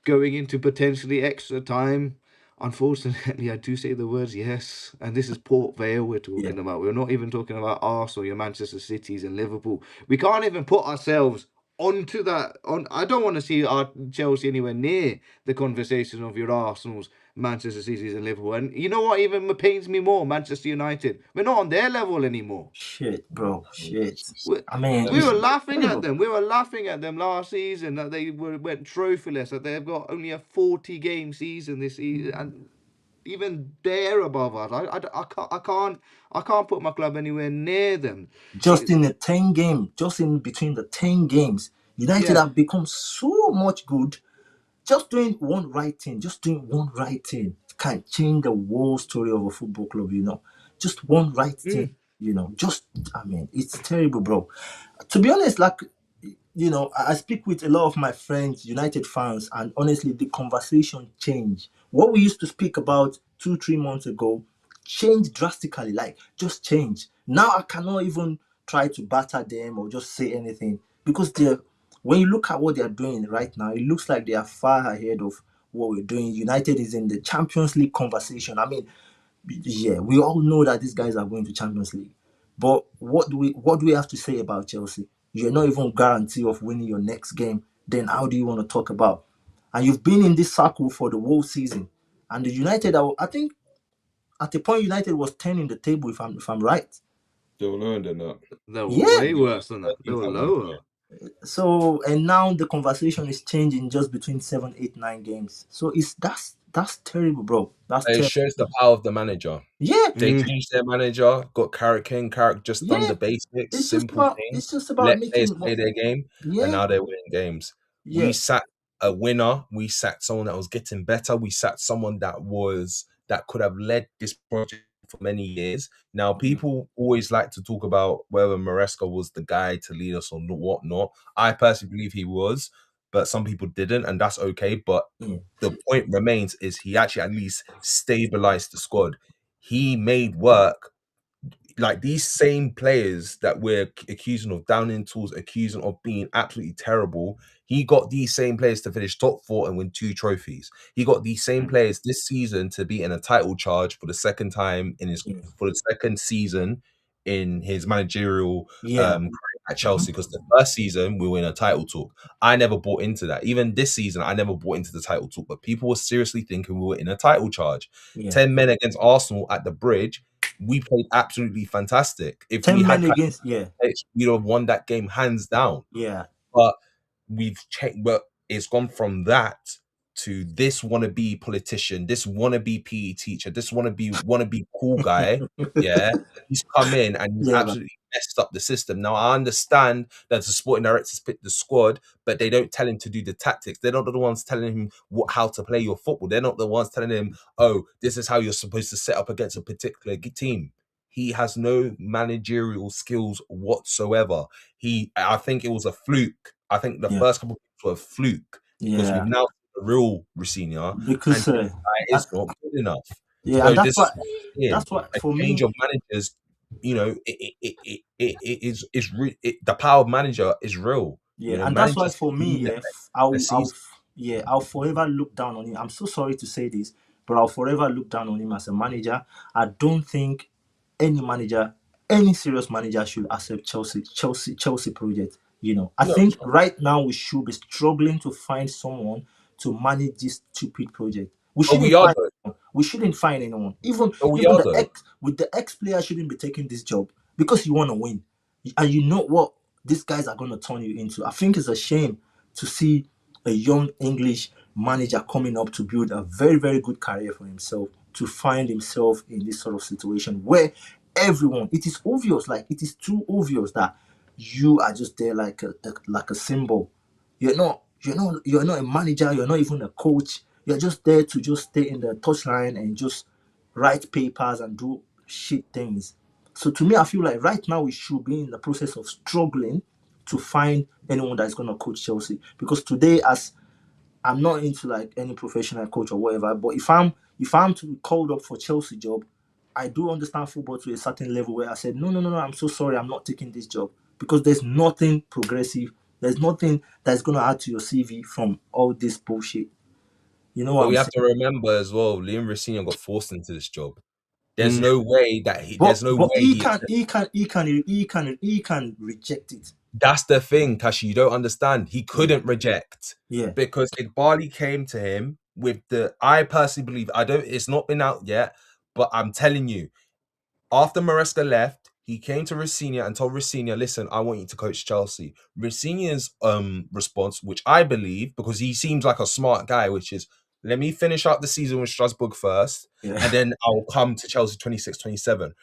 going into potentially extra time? Unfortunately, I do say the words yes. And this is Port Vale we're Yeah. talking about. We're not even talking about Arsenal, your Manchester Cities and Liverpool. We can't even put ourselves onto that. I don't want to see our Chelsea anywhere near the conversation of your Arsenals, Manchester Cities and Liverpool. And you know what even pains me more? Manchester United. We're not on their level anymore. Shit, bro. Shit. We, I mean, we it's were laughing at terrible. them. We were laughing at them last season that they went trophyless. That they've got only a 40-game season this season, and even they're above us. I can't put my club anywhere near them. Just in the 10 game, just in between the 10 games, United Yeah. have become so much good. Just doing one right thing, just doing one right thing can change the whole story of a football club, you know. Just one right thing, Mm. you know. Just, I mean, it's terrible, bro. To be honest, like, you know, I speak with a lot of my friends, United fans, and honestly, the conversation changed. What we used to speak about 2, 3 months ago changed drastically, like, just changed. Now I cannot even try to batter them or just say anything because when you look at what they are doing right now, it looks like they are far ahead of what we're doing. United is in the Champions League conversation. I mean, yeah, we all know that these guys are going to Champions League. But what do we have to say about Chelsea? You're not even guarantee of winning your next game. Then how do you want to talk about? And you've been in this circle for the whole season. And the United, I think at the point United was 10 in the table, if I'm right. They were lower than that. They were Yeah. way worse than that. They were lower. So and now the conversation is changing just between 7, 8, 9 games. So that's terrible, bro. That's It terrible. shows the power of the manager. Yeah, They Mm. changed their manager, got Carrick in. Carrick just done yeah. the basics, It's just simple about things. it's just about Let players making play their game, and yeah, now they're winning games. We yeah. sat a winner. We sacked someone that was getting better. We sacked someone that could have led this project for many years. Now, people always like to talk about whether Maresca was the guy to lead us or whatnot. I personally believe he was, but some people didn't, and that's okay. But the point remains is he actually at least stabilized the squad. He made work like these same players that we're accusing of downing tools, accusing of being absolutely terrible. He got these same players to finish top 4 and win 2 trophies. He got these same players this season to be in a title charge for the second time for the second season in his managerial career at Chelsea. Because the first season we were in a title talk. I never bought into that. Even this season, I never bought into the title talk. But people were seriously thinking we were in a title charge. 10 men against Arsenal at the Bridge. We played absolutely fantastic. If we 10 had men against, we'd have won that game hands down. But we've changed. But it's gone from that to this wannabe politician, this wannabe PE teacher, this wannabe cool guy. Yeah, he's come in and he's absolutely messed up the system. Now I understand that the sporting directors pick the squad, but they don't tell him to do the tactics. They're not the ones telling him how to play your football. They're not the ones telling him, oh, this is how you're supposed to set up against a particular team. He has no managerial skills whatsoever. I think it was a fluke. I think the first couple of games were a fluke because we've now seen the real Rafinha, because and this guy is not good enough. and So that's why a for change me, of managers, you know, the power of manager is real. You know, and that's why managers for can me, lead a season. I'll forever look down on him. I'm so sorry to say this, but I'll forever look down on him as a manager. I don't think any serious manager should accept Chelsea project. I No, think right now we should be struggling to find someone to manage this stupid project. We but we shouldn't are find though. anyone. We shouldn't find anyone. Even But we even are the though. ex player shouldn't be taking this job because you want to win, and you know what these guys are going to turn you into. I think it's a shame to see a young English manager coming up to build a very, very good career for himself, to find himself in this sort of situation where it is obvious, like it is too obvious that you are just there like a symbol. You're not a manager, you're not even a coach. You're just there to just stay in the touchline and just write papers and do shit things. So to me, I feel like right now we should be in the process of struggling to find anyone that is going to coach Chelsea. Because today, as I'm not into like any professional coach or whatever, but if I'm to be called up for Chelsea job, I do understand football to a certain level where I said, no, no, no, no, I'm so sorry, I'm not taking this job because there's nothing progressive, there's nothing that's going to add to your CV from all this bullshit. You know what But I'm we have saying? to remember as well, Liam Rosenior got forced into this job. There's Mm. no way that he. But There's no but way he he. can reject it. That's the thing, Kashi. You don't understand. He Yeah, couldn't reject yeah, because Igbali came to him with the. I personally believe I don't. It's not been out yet, but I'm telling you, after Maresca left, he came to Rosenior and told Rosenior, "Listen, I want you to coach Chelsea." Rosenior's response, which I believe, because he seems like a smart guy, which is, "Let me finish out the season with Strasbourg first, yeah. and then I'll come to Chelsea 26-27."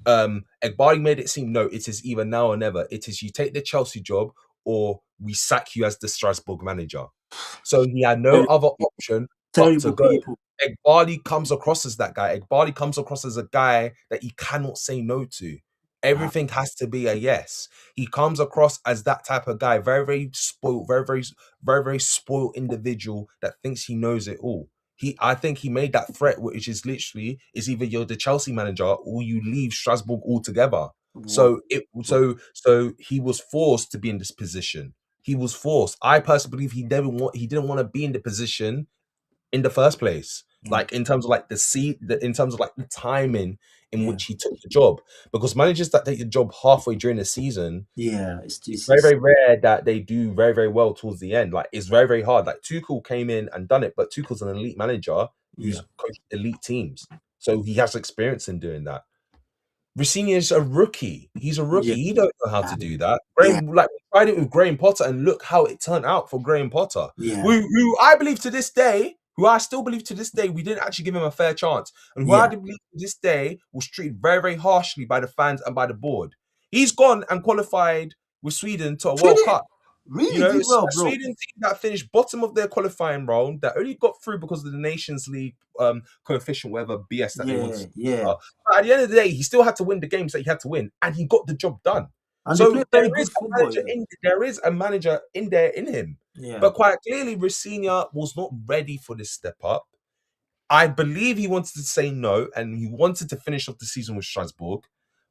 Egbari made it seem, no, it is either now or never. It is you take the Chelsea job or we sack you as the Strasbourg manager. So he had no Terrible, other option but to terrible go. people. Egbali comes across as that guy. Egbali comes across as a guy that he cannot say no to. Ah, Everything has to be a yes. He comes across as that type of guy, very, very spoiled, very, very, very, very spoiled individual that thinks he knows it all. I think he made that threat, which is literally is either you're the Chelsea manager or you leave Strasbourg altogether. whoa, So whoa. so he was forced to be in this position. He was forced. I personally believe he didn't want to be in the position in the first place. Mm. Like in terms of like in terms of like the timing in Yeah, which he took the job. Because managers that take the job halfway during the season, yeah. it's very, very rare that they do very, very well towards the end. Like it's very, very hard. Like Tuchel came in and done it, but Tuchel's an elite manager Yeah, who's coached elite teams. So he has experience in doing that. Rosenior's a rookie. He's a yeah, rookie. He don't know how to ah, do that. yeah, Graham, like we tried it with Graham Potter, and look how it turned out for Graham Potter, yeah, who I believe to this day, who I still believe to this day, we didn't actually give him a fair chance, and who I yeah. believe to this day was treated very, very harshly by the fans and by the board. He's gone and qualified with Sweden to a World Sweden, Cup. Really You know, did well, a bro. Sweden team that finished bottom of their qualifying round, that only got through because of the Nations League coefficient, whatever BS that they wanted Yeah, to yeah. do. But at the end of the day, he still had to win the games that he had to win, and he got the job done. And they So play very good football, you know. there is a manager in there in him. Yeah. But quite clearly, Rafinha was not ready for this step up. I believe he wanted to say no, and he wanted to finish off the season with Strasbourg.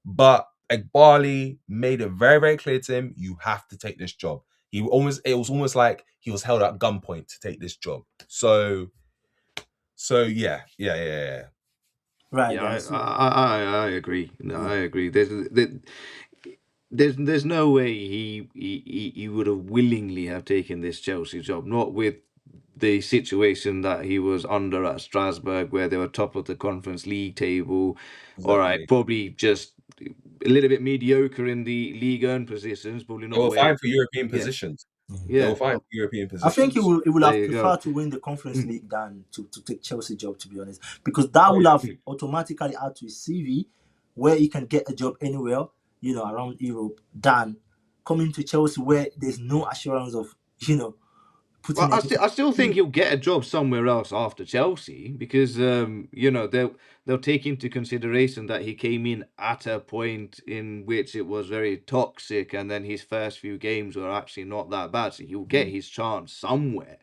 But Egbali made it very, very clear to him, you have to take this job. It was almost like he was held at gunpoint to take this job. So yeah. Right, Yeah, guys. So, I agree. No, yeah. I agree. There's no way he would have willingly have taken this Chelsea job, not with the situation that he was under at Strasbourg, where they were top of the Conference League table. All right, Exactly. probably just a little bit mediocre in the league earned positions, probably They not were where. fine for European Yeah, positions. They were yeah. fine for European I think positions. he would There have you go. preferred to win the Conference Mm. League than to take Chelsea job, to be honest, because that Oh, would yeah. have automatically add to his CV, where he can get a job anywhere, you know, around Europe, than coming to Chelsea where there's no assurance of, you know, Well, putting I anything. still think he'll get a job somewhere else after Chelsea because you know they'll take into consideration that he came in at a point in which it was very toxic, and then his first few games were actually not that bad, so he'll get his chance somewhere.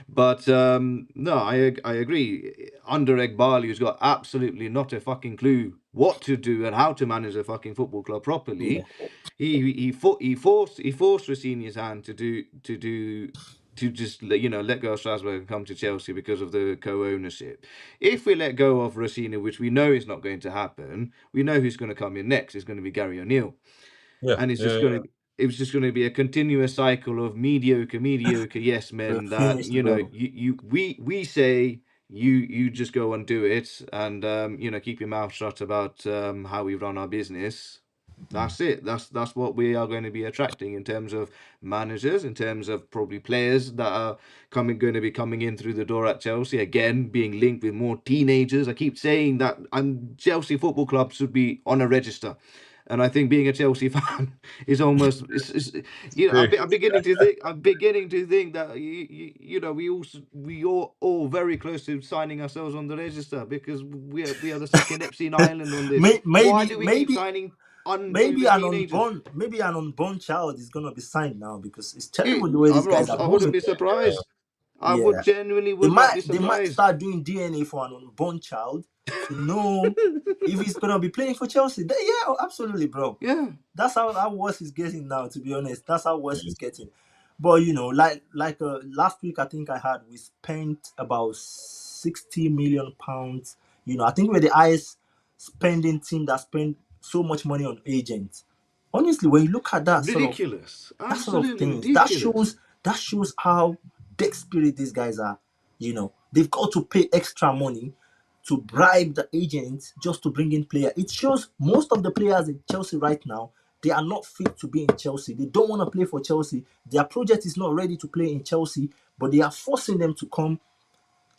But no, I agree. Under Egbali, who's got absolutely not a fucking clue what to do and how to manage a fucking football club Yeah, properly, he forced Rossini's hand to just let go of Strasbourg and come to Chelsea because of the co-ownership. If we let go of Rossini, which we know is not going to happen, we know who's going to come in next. It's going to be Gary O'Neill, Yeah, and yeah, yeah. it was just going to be a continuous cycle of mediocre yes we're men that finished, bro. we say you just go and do it and keep your mouth shut about how we run our business. That's it. That's what we are going to be attracting in terms of managers, in terms of probably players that are going to be coming in through the door at Chelsea. Again, being linked with more teenagers. I keep saying that Chelsea Football Club should be on a register. And I think being a Chelsea fan is almost, True. I'm beginning to think that we all very close to signing ourselves on the register because we are the second Epstein Island on this. Why Maybe, do we keep signing maybe unproven teenagers? an unborn child is gonna be signed now, because it's terrible the way these guys are I wouldn't moving. be surprised. I would Yeah, genuinely would not be they might surprised. start doing DNA for an unborn child to know if he's gonna be playing for Chelsea. Yeah, oh, absolutely, bro. Yeah. That's how worse it's getting now. To be honest, that's how worse it's getting. But you know, like last week, I think we spent about 60 million pounds. You know, I think we're the highest spending team that spent so much money on agents. Honestly, when you look at Ridiculous. that sort of Absolutely things, ridiculous. that shows how desperate these guys are. You know, they've got to pay extra money to bribe the agents just to bring in players. It shows most of the players in Chelsea right now, they are not fit to be in Chelsea. They don't want to play for Chelsea. Their project is not ready to play in Chelsea, but they are forcing them to come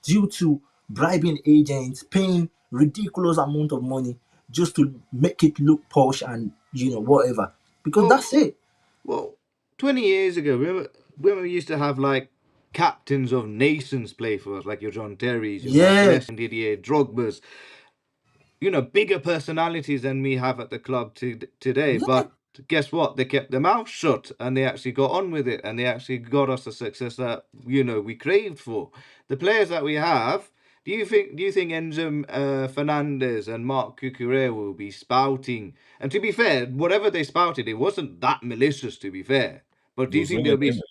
due to bribing agents, paying ridiculous amount of money just to make it look posh and whatever. Because Well, that's it. well, 20 years ago, remember we used to have like captains of nations play for us, like your John Terrys, your Mark Yeah, Lester, Didier Drogba's, bigger personalities than we have at the club today. yeah. But guess what? They kept their mouth shut and they actually got on with it and they actually got us the success that we craved for. The players that we have. Do you think Enzo Fernandez and Mark Cucurella will be spouting? And to be fair, whatever they spouted, it wasn't that malicious. To be fair, but It do you was think winning they'll be? him.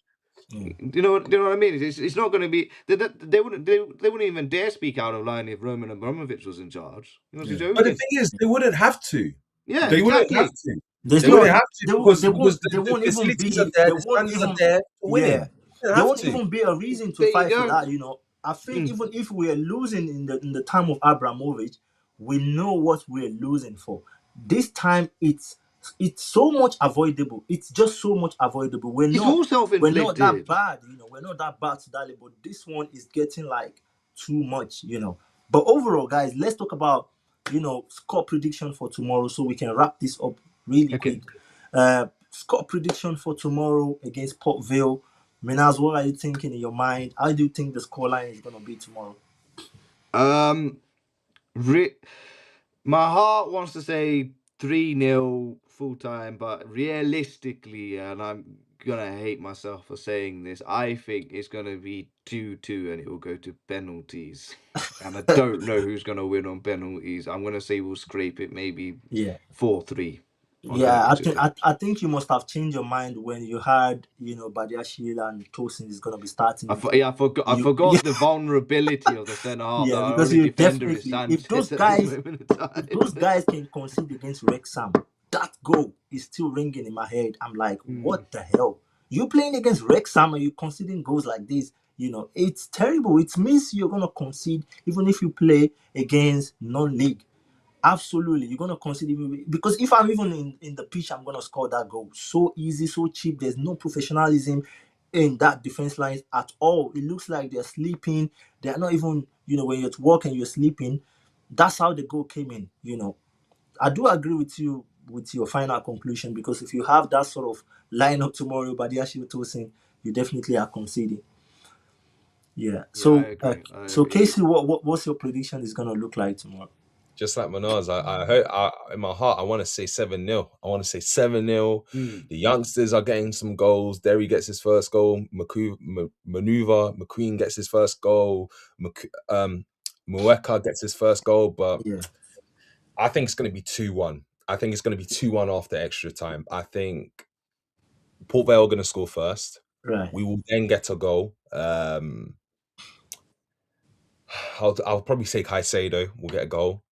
Do you know what I mean? It's not going to be. They wouldn't even dare speak out of line if Roman Abramovich was in charge. You must be But the joking. thing is, they wouldn't have to. Yeah, They wouldn't have exactly. to. There's They no, wouldn't have to because they the won't even facilities are be, there, they the won't standards are even, there for yeah, winning. They don't there have won't to. even be a reason to There you fight for go. that. I think Mm. even if we are losing in the time of Abramovich, we know what we're losing for. This time, it's so much avoidable. It's just so much avoidable. It's all We're not that self-inflicted. bad. We're not that bad to that level. But this one is getting like too much. But overall, guys, let's talk about score prediction for tomorrow so we can wrap this up really Okay. quick. Uh, score prediction for tomorrow against Port Vale. Minas, what are you thinking in your mind? How do you think the scoreline is going to be tomorrow? Um, re- my heart wants to say 3-0 full time, but realistically, and I'm gonna hate myself for saying this, I think it's gonna be 2-2 and it will go to penalties. And I don't know who's gonna win on penalties. I'm gonna say we'll scrape it maybe Yeah. 4-3 on Yeah, I penalties. think I think you must have changed your mind when you heard, Badiashile and Tosin is going to be starting. I You yeah, forgot the vulnerability of the centre half. That yeah, our because only you defender is definitely, Sanchez at this moment in if time. those guys can concede against Wrexham, that goal is still ringing in my head. I'm like, Mm. what the hell? You playing against Wrexham and you conceding goals like this? It's terrible. It means you're gonna concede even if you play against non-league. Absolutely, you're gonna consider me because if I'm even in the pitch, I'm gonna score that goal. So easy, so cheap. There's no professionalism in that defense line at all. It looks like they're sleeping. They're not even, when you're at work and you're sleeping. That's how the goal came in. I do agree with you with your final conclusion because if you have that sort of lineup tomorrow, Badiashile Tosin, you definitely are conceding. Yeah. Yeah, I So, agree. Casey, what's your prediction is gonna look like tomorrow? Just like Manaz, I hope in my heart I want to say 7-0. I want to say 7-0. Mm. The youngsters are getting some goals. Derry gets his first goal. Maneuver McQueen gets his first goal. Mueka gets his first goal. But Yeah. I think it's going to be 2-1. I think it's going to be 2-1 after extra time. I think Port Vale are going to score first. Right. We will then get a goal. I'll probably say Caicedo will get a goal.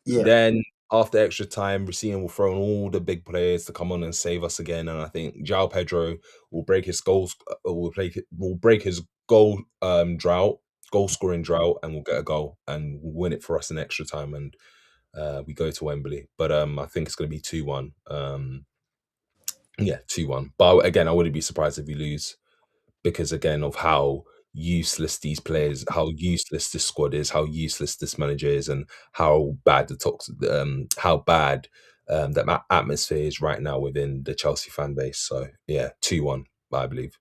Yeah. Then after extra time, Racine will throw in all the big players to come on and save us again. And I think João Pedro will break his goals, will break his goal scoring drought, and we'll get a goal and we'll win it for us in extra time. And we go to Wembley. But I think it's going to be 2-1. Yeah, 2-1. But again, I wouldn't be surprised if we lose because again of how useless these players, how useless this squad is, how useless this manager is, and how bad how bad that atmosphere is right now within the Chelsea fan base. So yeah, 2-1, I believe.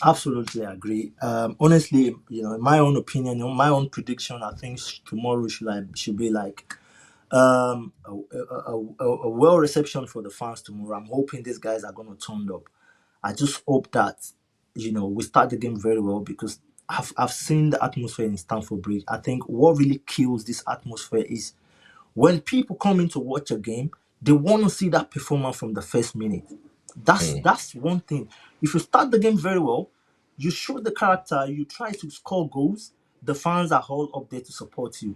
Absolutely agree. Honestly, in my own opinion, in my own prediction, I think tomorrow should be like a well reception for the fans tomorrow. I'm hoping these guys are going to turn up. I just hope that we start the game very well because I've seen the atmosphere in Stamford Bridge. I think what really kills this atmosphere is when people come in to watch a game, they want to see that performance from the first minute. Mm, That's one thing. If you start the game very well, you show the character, you try to score goals, the fans are all up there to support you.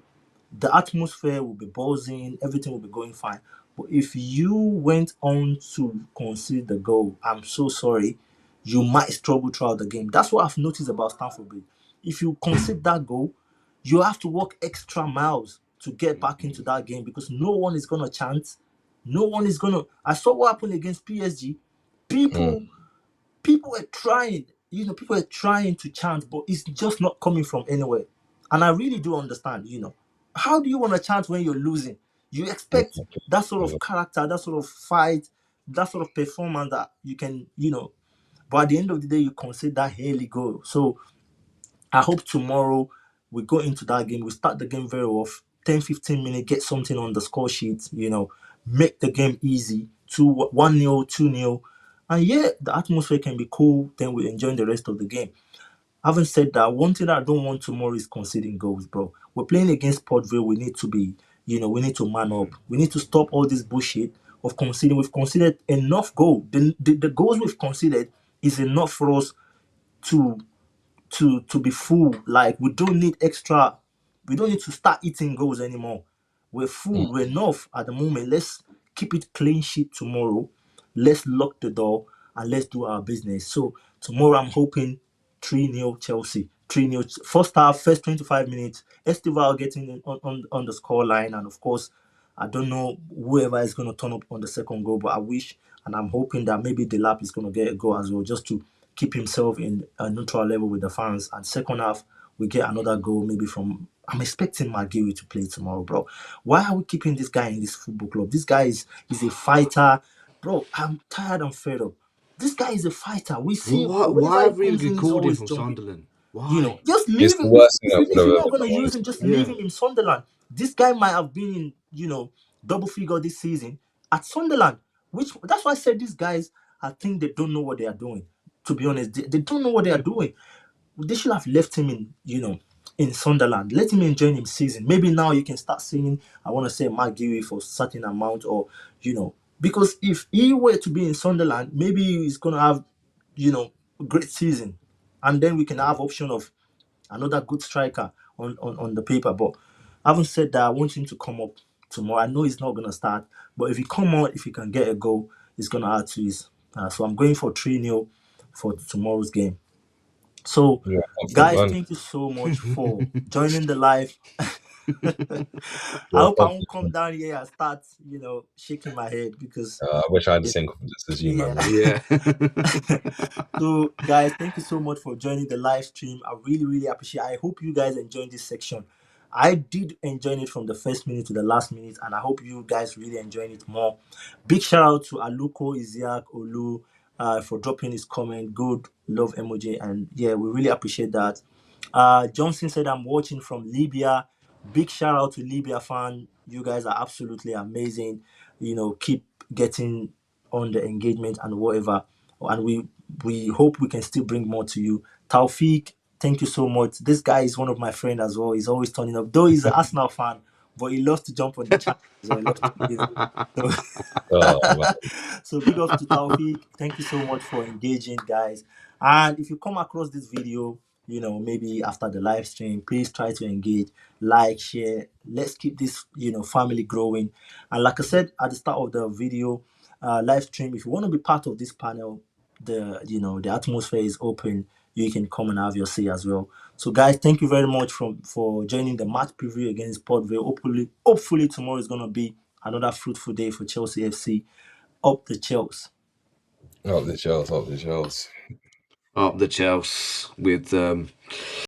The atmosphere will be buzzing, everything will be going fine. But if you went on to concede the goal, I'm so sorry, you might struggle throughout the game. That's what I've noticed about Stamford Bridge. If you concede that goal, you have to walk extra miles to get back into that game because no one is gonna chant. No one is gonna. I saw what happened against PSG. mm, People, people were trying. People were trying to chant, but it's just not coming from anywhere. And I really do understand. How do you want to chant when you're losing? You expect exactly. that sort of Yeah. character, that sort of fight, that sort of performance that you can. But at the end of the day, you consider that Haley goal. So I hope tomorrow we go into that game. We start the game very well. 10, 15 minutes, get something on the score sheet, make the game easy. 1-0, 2-0. And yeah, the atmosphere can be cool. Then we enjoy the rest of the game. Having said that, one thing I don't want tomorrow is conceding goals, bro. We're playing against Port Vale. We need to be, we need to man up. We need to stop all this bullshit of conceding. We've conceded enough goal. The goals we've conceded is enough for us to to be full. Like we don't need extra. We don't need to start eating goals anymore. We're Mm, full. We're enough at the moment. Let's keep it clean sheet tomorrow. Let's lock the door and let's do our business. So tomorrow I'm hoping 3-0 Chelsea. 3-0 first half, first 25 minutes. Estival getting on the score line, and of course I don't know whoever is going to turn up on the second goal, but I wish and I'm hoping that maybe Delap is going to get a goal as well, just to keep himself in a neutral level with the fans. And second half, we get another goal maybe from. I'm expecting Magiri to play tomorrow, bro. Why are we keeping this guy in this football club? This guy is a fighter, bro. I'm tired and fed up. This guy is a fighter. We Well, see why whenever he have we comes in, he's recalled him always from jumping. Sunderland? You know, Why? just It's leave the him. worst thing that would If have you're not ever gonna done, use him, honestly. just leave Yeah. him in Sunderland. This guy might have been in, double figure this season at Sunderland. Which that's why I said these guys. I think they don't know what they are doing. To be honest, they don't know what they are doing. They should have left him in, in Sunderland. Let him enjoy his season. Maybe now you can start saying, I want to say McGeary for certain amount, or because if he were to be in Sunderland, maybe he's gonna have, a great season, and then we can have option of another good striker on the paper. But having said that, I want him to come up tomorrow. I know he's not gonna start, but if he come on, if he can get a goal, he's gonna add to his. So I'm going for 3-0 for tomorrow's game. So, Yeah, confident guys, man. thank you so much for joining the live. I Yeah, hope I won't confident come man. down here and start, shaking my head because, I wish I had the it, same confidence as you, man. yeah. Yeah. So, guys, thank you so much for joining the live stream. I really, really appreciate. I hope you guys enjoyed this section. I did enjoy it from the first minute to the last minute, and I hope you guys really enjoying it more. Big shout out to Aluko, Isiak, Olu, for dropping his comment. Good love emoji, and yeah, we really appreciate that. Johnson said, "I'm watching from Libya." Big shout out to Libya fan. You guys are absolutely amazing. Keep getting on the engagement and whatever, and we hope we can still bring more to you. Taufik, thank you so much. This guy is one of my friends as well. He's always turning up, though he's an Arsenal fan, but he loves to jump on the channel as well. He loves to engage. So, Oh, man. so big up to Taufik. Thank you so much for engaging, guys. And if you come across this video, maybe after the live stream, please try to engage, like, share. Let's keep this, family growing. And like I said at the start of the video, live stream, if you want to be part of this panel, the atmosphere is open. You can come and have your say as well. So, guys, thank you very much for joining the match preview against Port Vale. Hopefully tomorrow is gonna be another fruitful day for Chelsea FC. Up the Chelsea. Up the shells, up the shells. Up the Chelsea with